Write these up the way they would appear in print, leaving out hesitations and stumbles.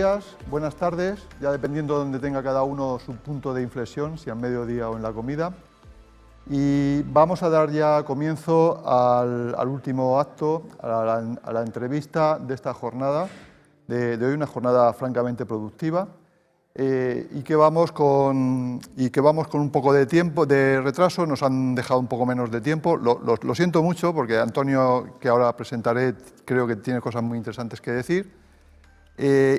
días, buenas tardes, ya dependiendo de donde tenga cada uno su punto de inflexión, si al mediodía o en la comida. Y vamos a dar ya comienzo al último acto, a la entrevista de esta jornada, de hoy, una jornada francamente productiva, y que vamos con un poco de tiempo, de retraso. Nos han dejado un poco menos de tiempo. Lo siento mucho, porque Antonio, que ahora presentaré, creo que tiene cosas muy interesantes que decir.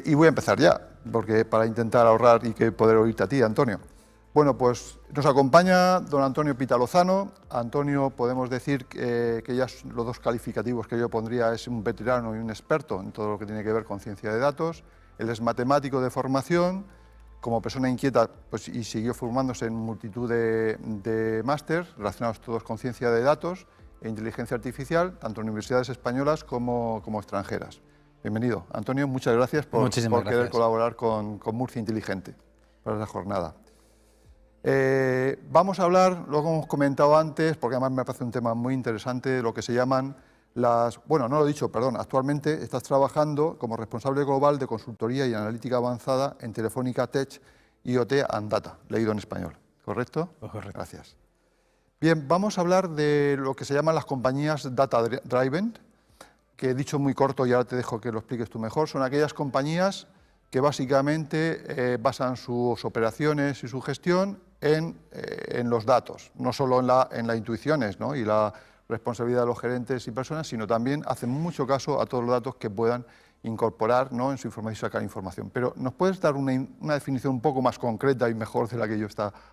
Y voy a empezar ya, porque para intentar ahorrar y que poder oírte a ti, Antonio. Bueno, pues nos acompaña don Antonio Pitalozano. Antonio, podemos decir que ya los dos calificativos que yo pondría es un veterano y un experto en todo lo que tiene que ver con ciencia de datos. Él es matemático de formación, como persona inquieta, pues, y siguió formándose en multitud de máster relacionados todos con ciencia de datos e inteligencia artificial, tanto en universidades españolas como extranjeras. Bienvenido, Antonio, muchas gracias por querer colaborar con Murcia Inteligente para esta jornada. Vamos a hablar, lo que hemos comentado antes, porque además me parece un tema muy interesante, de lo que se llaman bueno, no lo he dicho, perdón, actualmente estás trabajando como responsable global de consultoría y analítica avanzada en Telefónica Tech, IoT and Data, leído en español, ¿correcto? Correcto. Gracias. Bien, vamos a hablar de lo que se llaman las compañías Data Driven, que he dicho muy corto y ahora te dejo que lo expliques tú mejor. Son aquellas compañías que básicamente basan sus operaciones y su gestión en los datos, no solo en las intuiciones, ¿no?, y la responsabilidad de los gerentes y personas, sino también hacen mucho caso a todos los datos que puedan incorporar, ¿no?, en su información y sacar información. Pero ¿nos puedes dar una definición un poco más concreta y mejor de la que yo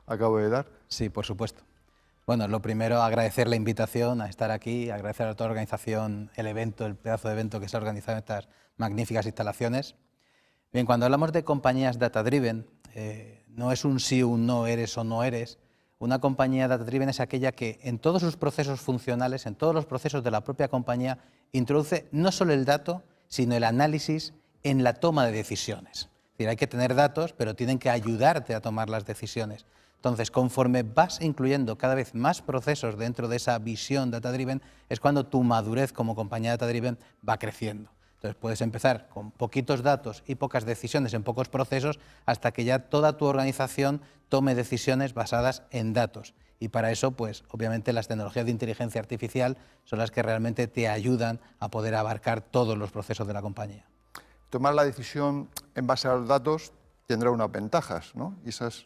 acabo de dar? Sí, por supuesto. Bueno, lo primero, agradecer la invitación a estar aquí, agradecer a toda la organización el evento, el pedazo de evento que se ha organizado en estas magníficas instalaciones. Bien, cuando hablamos de compañías data-driven, no es un sí o un no, eres o no eres. Una compañía data-driven es aquella que en todos sus procesos funcionales, en todos los procesos de la propia compañía, introduce no solo el dato, sino el análisis en la toma de decisiones. Es decir, hay que tener datos, pero tienen que ayudarte a tomar las decisiones. Entonces, conforme vas incluyendo cada vez más procesos dentro de esa visión data-driven, es cuando tu madurez como compañía data-driven va creciendo. Entonces, puedes empezar con poquitos datos y pocas decisiones en pocos procesos hasta que ya toda tu organización tome decisiones basadas en datos. Y para eso, pues, obviamente, las tecnologías de inteligencia artificial son las que realmente te ayudan a poder abarcar todos los procesos de la compañía. Tomar la decisión en base a los datos tendrá unas ventajas, ¿no? Y esas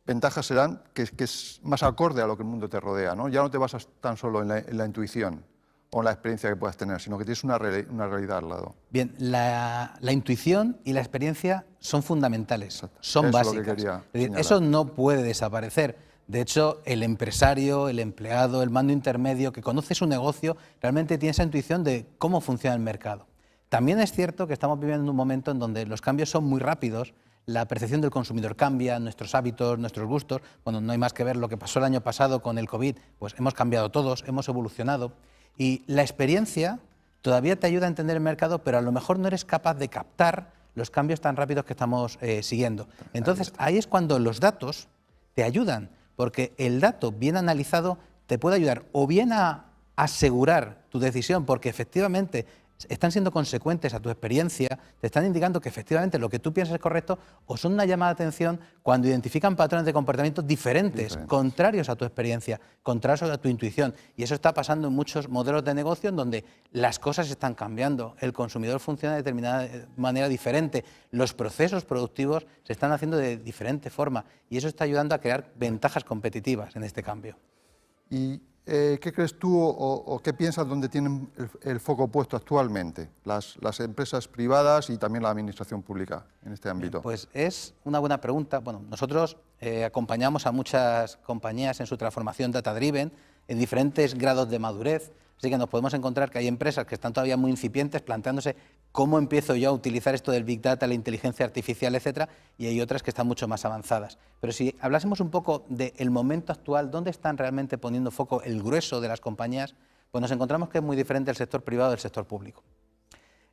ventajas serán que es más acorde a lo que el mundo te rodea, ¿no? Ya no te basas tan solo en la intuición o en la experiencia que puedas tener, sino que tienes una realidad al lado. Bien, la intuición y la experiencia son fundamentales, son básicas. Es decir, eso no puede desaparecer. De hecho, el empresario, el empleado, el mando intermedio que conoce su negocio, realmente tiene esa intuición de cómo funciona el mercado. También es cierto que estamos viviendo en un momento en donde los cambios son muy rápidos, la percepción del consumidor cambia, nuestros hábitos, nuestros gustos. Bueno, no hay más que ver lo que pasó el año pasado con el COVID, pues hemos cambiado todos, hemos evolucionado. Y la experiencia todavía te ayuda a entender el mercado, pero a lo mejor no eres capaz de captar los cambios tan rápidos que estamos siguiendo. Entonces, ahí es cuando los datos te ayudan, porque el dato bien analizado te puede ayudar o bien a asegurar tu decisión, porque efectivamente están siendo consecuentes a tu experiencia, te están indicando que efectivamente lo que tú piensas es correcto, o son una llamada de atención cuando identifican patrones de comportamiento diferentes, contrarios a tu experiencia, contrarios a tu intuición. Y eso está pasando en muchos modelos de negocio en donde las cosas están cambiando, el consumidor funciona de determinada manera diferente, los procesos productivos se están haciendo de diferente forma y eso está ayudando a crear ventajas competitivas en este cambio. ¿Y qué crees tú o qué piensas donde tienen el foco puesto actualmente las empresas privadas y también la administración pública en este ámbito? Pues es una buena pregunta. Bueno, nosotros acompañamos a muchas compañías en su transformación data-driven en diferentes grados de madurez. Así que nos podemos encontrar que hay empresas que están todavía muy incipientes planteándose cómo empiezo yo a utilizar esto del Big Data, la inteligencia artificial, etcétera, y hay otras que están mucho más avanzadas. Pero si hablásemos un poco del momento actual, ¿dónde están realmente poniendo foco el grueso de las compañías? Pues nos encontramos que es muy diferente el sector privado del sector público.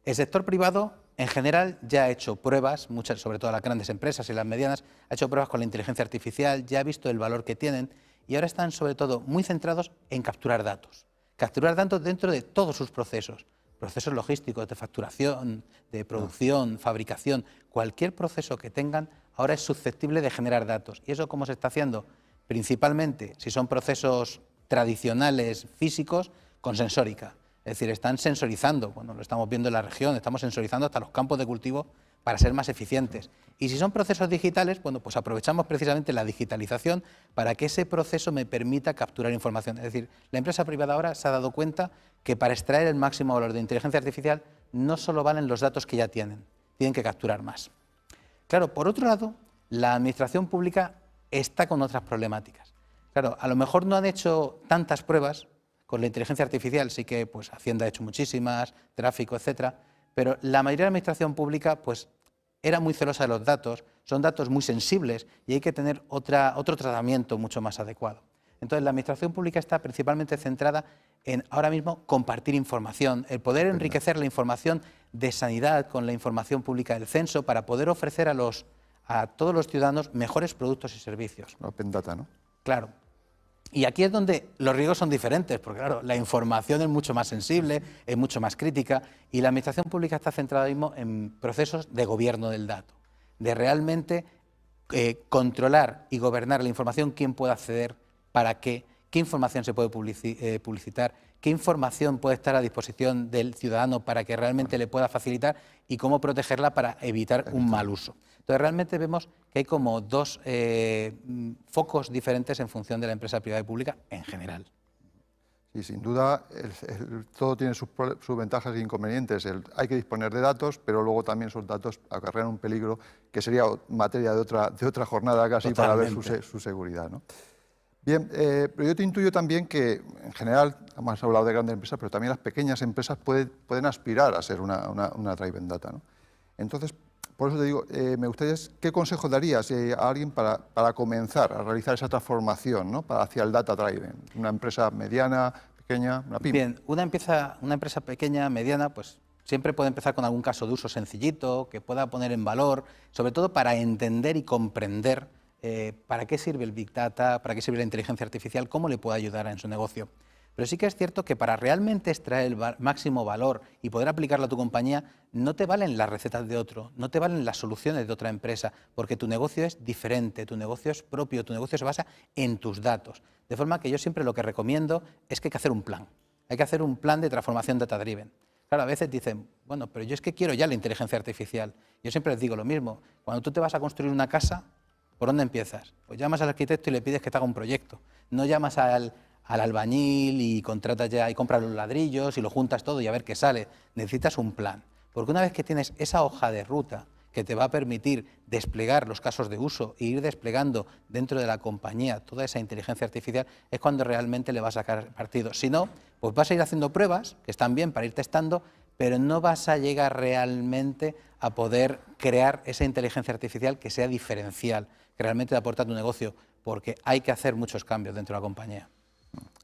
El sector privado, en general, ya ha hecho pruebas, muchas, sobre todo las grandes empresas y las medianas, ha hecho pruebas con la inteligencia artificial, ya ha visto el valor que tienen y ahora están sobre todo muy centrados en capturar datos. Capturar datos dentro de todos sus procesos procesos logísticos, de facturación, de producción, fabricación, cualquier proceso que tengan, ahora es susceptible de generar datos. ¿Y eso cómo se está haciendo? Principalmente, si son procesos tradicionales, físicos, con sensórica. Es decir, están sensorizando, bueno, lo estamos viendo en la región, estamos sensorizando hasta los campos de cultivo para ser más eficientes. Y si son procesos digitales, bueno, pues aprovechamos precisamente la digitalización para que ese proceso me permita capturar información. Es decir, la empresa privada ahora se ha dado cuenta que para extraer el máximo valor de inteligencia artificial no solo valen los datos que ya tienen que capturar más. Claro, por otro lado, la administración pública está con otras problemáticas. Claro, a lo mejor no han hecho tantas pruebas con la inteligencia artificial, sí que pues Hacienda ha hecho muchísimas, tráfico, etcétera, pero la mayoría de la administración pública pues era muy celosa de los datos, son datos muy sensibles y hay que tener otro tratamiento mucho más adecuado. Entonces la administración pública está principalmente centrada en ahora mismo compartir información, el poder enriquecer la información de sanidad con la información pública del censo para poder ofrecer a todos los ciudadanos mejores productos y servicios. Open data, ¿no? Claro. Y aquí es donde los riesgos son diferentes, porque claro, la información es mucho más sensible, es mucho más crítica, y la administración pública está centrada mismo en procesos de gobierno del dato, de realmente controlar y gobernar la información, quién puede acceder, para qué información se puede publicitar, qué información puede estar a disposición del ciudadano para que realmente le pueda facilitar y cómo protegerla para evitar un mal uso. Entonces, realmente vemos que hay como dos focos diferentes en función de la empresa privada y pública en general. Sí, sin duda, todo tiene sus ventajas e inconvenientes. Hay que disponer de datos, pero luego también esos datos acarrean un peligro que sería materia de otra jornada casi. Totalmente. Para ver su seguridad, ¿no? Bien, pero yo te intuyo también que, en general, hemos hablado de grandes empresas, pero también las pequeñas empresas pueden aspirar a ser una Driven Data, ¿no? Entonces, por eso te digo, me gustaría, ¿qué consejo darías a alguien para comenzar a realizar esa transformación, ¿no? Hacia el Data Driven? Una empresa mediana, pequeña, una pyme. Bien, una empresa pequeña, mediana, pues siempre puede empezar con algún caso de uso sencillito, que pueda poner en valor, sobre todo para entender y comprender para qué sirve el Big Data, para qué sirve la inteligencia artificial, cómo le puede ayudar en su negocio. Pero sí que es cierto que para realmente extraer el máximo valor y poder aplicarlo a tu compañía, no te valen las recetas de otro, no te valen las soluciones de otra empresa, porque tu negocio es diferente, tu negocio es propio, tu negocio se basa en tus datos. De forma que yo siempre lo que recomiendo es que hay que hacer un plan. Hay que hacer un plan de transformación data-driven. Claro, a veces dicen, bueno, pero yo es que quiero ya la inteligencia artificial. Yo siempre les digo lo mismo. Cuando tú te vas a construir una casa, ¿por dónde empiezas? Pues llamas al arquitecto y le pides que te haga un proyecto. No llamas al albañil y contratas ya y compras los ladrillos y lo juntas todo y a ver qué sale. Necesitas un plan. Porque una vez que tienes esa hoja de ruta que te va a permitir desplegar los casos de uso e ir desplegando dentro de la compañía toda esa inteligencia artificial, es cuando realmente le vas a sacar partido. Si no, pues vas a ir haciendo pruebas, que están bien para ir testando, pero no vas a llegar realmente a poder crear esa inteligencia artificial que sea diferencial, que realmente te aporte a tu negocio, porque hay que hacer muchos cambios dentro de la compañía.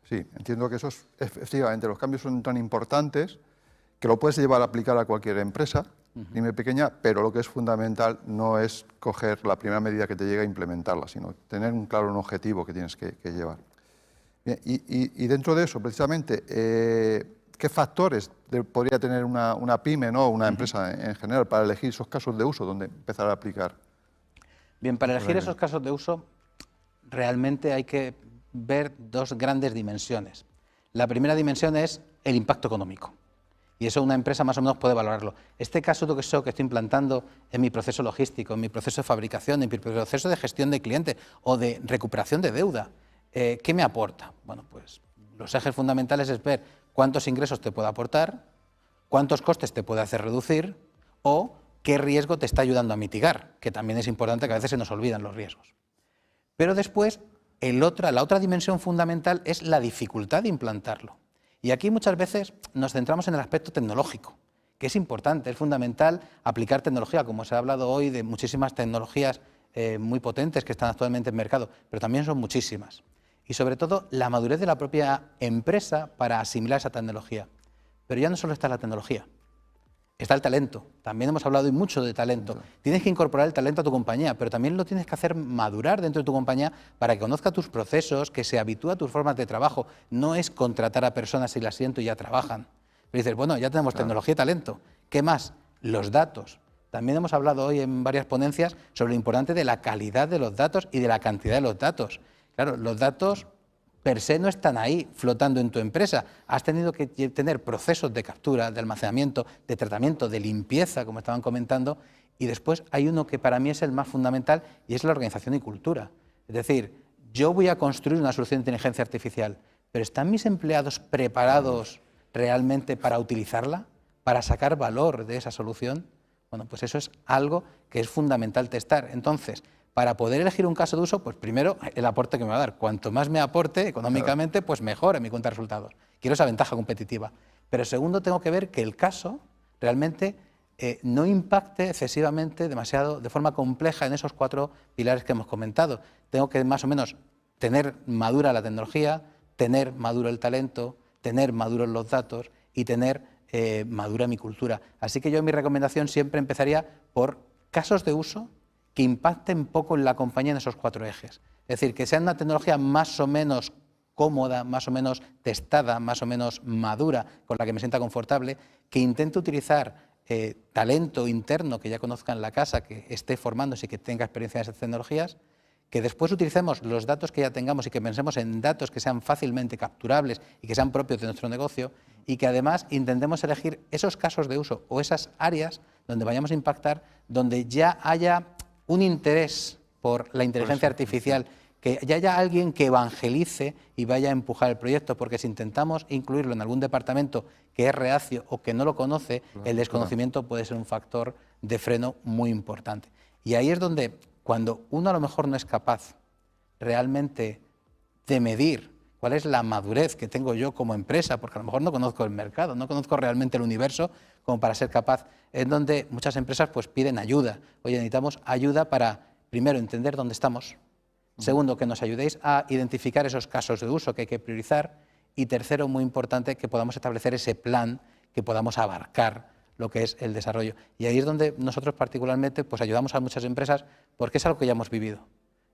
Sí, entiendo que esos, efectivamente, los cambios son tan importantes que lo puedes llevar a aplicar a cualquier empresa, pyme pequeña, pero lo que es fundamental no es coger la primera medida que te llega e implementarla, sino tener un objetivo que tienes que llevar. Bien, y dentro de eso, precisamente, ¿qué factores podría tener una pyme, ¿no? Una empresa en general para elegir esos casos de uso donde empezar a aplicar? Bien, para elegir esos casos de uso realmente hay que ver dos grandes dimensiones. La primera dimensión es el impacto económico. Y eso una empresa más o menos puede valorarlo. Este caso de uso que estoy implantando en mi proceso logístico, en mi proceso de fabricación, en mi proceso de gestión de cliente o de recuperación de deuda, ¿qué me aporta? Bueno, pues los ejes fundamentales es ver cuántos ingresos te puede aportar, cuántos costes te puede hacer reducir o qué riesgo te está ayudando a mitigar, que también es importante, que a veces se nos olvidan los riesgos. Pero después, la otra dimensión fundamental es la dificultad de implantarlo. Y aquí muchas veces nos centramos en el aspecto tecnológico, que es importante, es fundamental aplicar tecnología, como se ha hablado hoy de muchísimas tecnologías muy potentes que están actualmente en mercado, pero también son muchísimas. Y sobre todo la madurez de la propia empresa para asimilar esa tecnología. Pero ya no solo está la tecnología, está el talento. También hemos hablado mucho de talento. Tienes que incorporar el talento a tu compañía, pero también lo tienes que hacer madurar dentro de tu compañía para que conozca tus procesos, que se habitúe a tus formas de trabajo. No es contratar a personas y las siento y ya trabajan, Pero dices, bueno, ya tenemos tecnología y talento. ¿Qué más? Los datos. También hemos hablado hoy en varias ponencias sobre lo importante de la calidad de los datos y de la cantidad de los datos. Claro, los datos per se no están ahí flotando en tu empresa. Has tenido que tener procesos de captura, de almacenamiento, de tratamiento, de limpieza, como estaban comentando, y después hay uno que para mí es el más fundamental y es la organización y cultura. Es decir, yo voy a construir una solución de inteligencia artificial, pero ¿están mis empleados preparados realmente para utilizarla, para sacar valor de esa solución? Bueno, pues eso es algo que es fundamental testar. Entonces, para poder elegir un caso de uso, pues primero el aporte que me va a dar. Cuanto más me aporte económicamente, pues mejor en mi cuenta de resultados. Quiero esa ventaja competitiva. Pero segundo, tengo que ver que el caso realmente no impacte excesivamente, demasiado, de forma compleja en esos 4 pilares que hemos comentado. Tengo que más o menos tener madura la tecnología, tener maduro el talento, tener maduros los datos y tener madura mi cultura. Así que yo mi recomendación siempre empezaría por casos de uso que impacten poco en la compañía en esos 4 ejes. Es decir, que sea una tecnología más o menos cómoda, más o menos testada, más o menos madura, con la que me sienta confortable, que intente utilizar talento interno que ya conozca en la casa, que esté formándose y que tenga experiencia en esas tecnologías, que después utilicemos los datos que ya tengamos y que pensemos en datos que sean fácilmente capturables y que sean propios de nuestro negocio, y que además intentemos elegir esos casos de uso o esas áreas donde vayamos a impactar, donde ya haya un interés por la inteligencia artificial, que ya haya alguien que evangelice y vaya a empujar el proyecto, porque si intentamos incluirlo en algún departamento que es reacio o que no lo conoce, el desconocimiento puede ser un factor de freno muy importante. Y ahí es donde, cuando uno a lo mejor no es capaz realmente de medir cuál es la madurez que tengo yo como empresa, porque a lo mejor no conozco el mercado, no conozco realmente el universo como para ser capaz, es donde muchas empresas pues piden ayuda. Oye, necesitamos ayuda para, primero, entender dónde estamos, segundo, que nos ayudéis a identificar esos casos de uso que hay que priorizar, y tercero, muy importante, que podamos establecer ese plan, que podamos abarcar lo que es el desarrollo. Y ahí es donde nosotros particularmente pues ayudamos a muchas empresas, porque es algo que ya hemos vivido.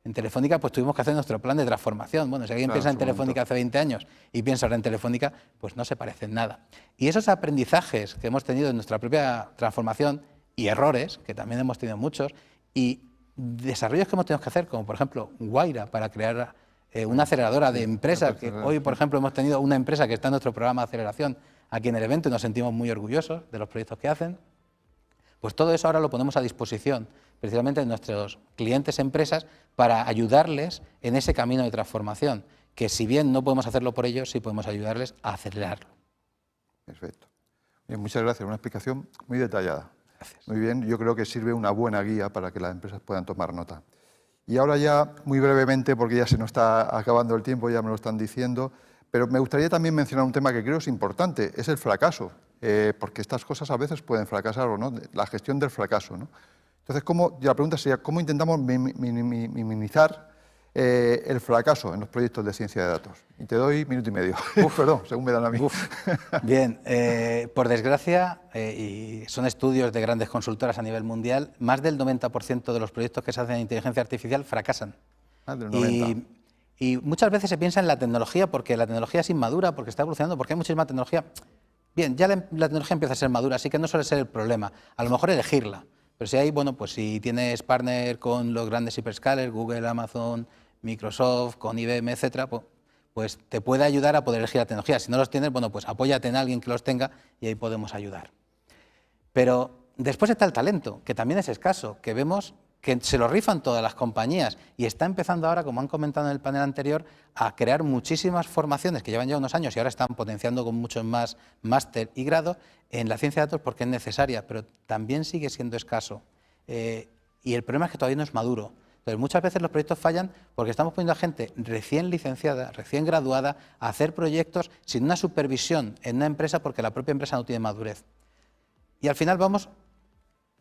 En Telefónica pues tuvimos que hacer nuestro plan de transformación. Bueno, si alguien piensa en Telefónica hace 20 años y piensa ahora en Telefónica, pues no se parece en nada. Y esos aprendizajes que hemos tenido en nuestra propia transformación, y errores, que también hemos tenido muchos, y desarrollos que hemos tenido que hacer, como por ejemplo Guaira, para crear una aceleradora de empresas, que hoy por ejemplo hemos tenido una empresa que está en nuestro programa de aceleración aquí en el evento y nos sentimos muy orgullosos de los proyectos que hacen. Pues todo eso ahora lo ponemos a disposición precisamente de nuestros clientes empresas para ayudarles en ese camino de transformación, que si bien no podemos hacerlo por ellos, sí podemos ayudarles a acelerarlo. Perfecto. Bien, muchas gracias, una explicación muy detallada. Gracias. Muy bien, yo creo que sirve una buena guía para que las empresas puedan tomar nota. Y ahora ya, muy brevemente, porque ya se nos está acabando el tiempo, ya me lo están diciendo, pero me gustaría también mencionar un tema que creo es importante, es el fracaso, porque estas cosas a veces pueden fracasar o no, la gestión del fracaso, ¿no? Entonces, la pregunta sería, ¿cómo intentamos minimizar el fracaso en los proyectos de ciencia de datos? Y te doy 1,5 minutos. Perdón, según me dan a mí. Bien, por desgracia, y son estudios de grandes consultoras a nivel mundial, más del 90% de los proyectos que se hacen en inteligencia artificial fracasan. Más del 90%. Y muchas veces se piensa en la tecnología porque la tecnología es inmadura, porque está evolucionando, porque hay muchísima tecnología. Bien, ya la tecnología empieza a ser madura, así que no suele ser el problema. A lo mejor elegirla. Pero si hay, bueno, pues si tienes partner con los grandes hyperscalers, Google, Amazon, Microsoft, con IBM, etcétera, pues te puede ayudar a poder elegir la tecnología. Si no los tienes, bueno, pues apóyate en alguien que los tenga y ahí podemos ayudar. Pero después está el talento, que también es escaso, que vemos que se lo rifan todas las compañías y está empezando ahora, como han comentado en el panel anterior, a crear muchísimas formaciones que llevan ya unos años y ahora están potenciando con muchos más máster y grado en la ciencia de datos porque es necesaria, pero también sigue siendo escaso. Y el problema es que todavía no es maduro. Entonces, muchas veces los proyectos fallan porque estamos poniendo a gente recién licenciada, recién graduada, a hacer proyectos sin una supervisión en una empresa porque la propia empresa no tiene madurez. Y al final vamos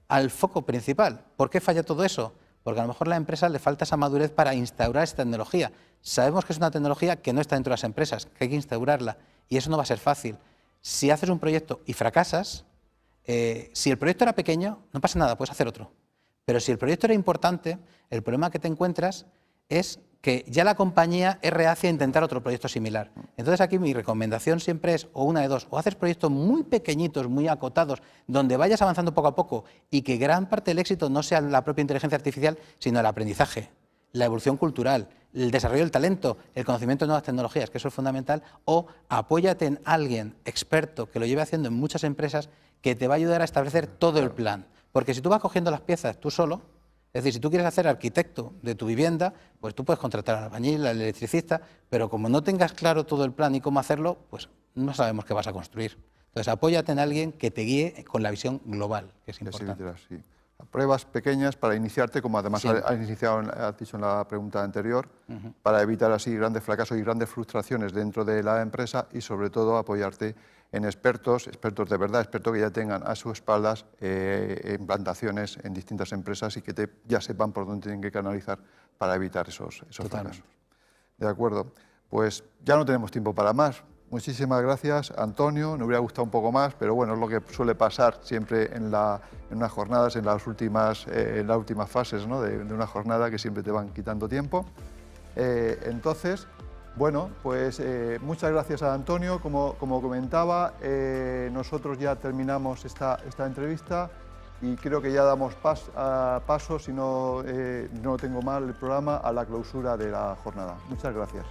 al foco principal. ¿Por qué falla todo eso? Porque a lo mejor a la empresa le falta esa madurez para instaurar esa tecnología. Sabemos que es una tecnología que no está dentro de las empresas, que hay que instaurarla, y eso no va a ser fácil. Si haces un proyecto y fracasas, si el proyecto era pequeño, no pasa nada, puedes hacer otro. Pero si el proyecto era importante, el problema que te encuentras es que ya la compañía es reacia a intentar otro proyecto similar. Entonces aquí mi recomendación siempre es o una de dos, o haces proyectos muy pequeñitos, muy acotados, donde vayas avanzando poco a poco y que gran parte del éxito no sea la propia inteligencia artificial, sino el aprendizaje, la evolución cultural, el desarrollo del talento, el conocimiento de nuevas tecnologías, que eso es fundamental, o apóyate en alguien experto que lo lleve haciendo en muchas empresas que te va a ayudar a establecer todo el plan. Porque si tú vas cogiendo las piezas tú solo, es decir, si tú quieres hacer arquitecto de tu vivienda, pues tú puedes contratar al albañil, al electricista, pero como no tengas claro todo el plan y cómo hacerlo, pues no sabemos qué vas a construir. Entonces, apóyate en alguien que te guíe con la visión global, que es importante. Sí. Pruebas pequeñas para iniciarte, como además has dicho en la pregunta anterior, para evitar así grandes fracasos y grandes frustraciones dentro de la empresa y sobre todo apoyarte en expertos de verdad, expertos que ya tengan a sus espaldas implantaciones en distintas empresas y que ya sepan por dónde tienen que canalizar para evitar esos fracasos. De acuerdo, pues ya no tenemos tiempo para más. Muchísimas gracias, Antonio. Me hubiera gustado un poco más, pero bueno, es lo que suele pasar siempre en unas jornadas, en las últimas fases, ¿no? de una jornada, que siempre te van quitando tiempo. Entonces, bueno, pues muchas gracias a Antonio. Como comentaba, nosotros ya terminamos esta entrevista y creo que ya damos paso, si no tengo mal el programa, a la clausura de la jornada. Muchas gracias.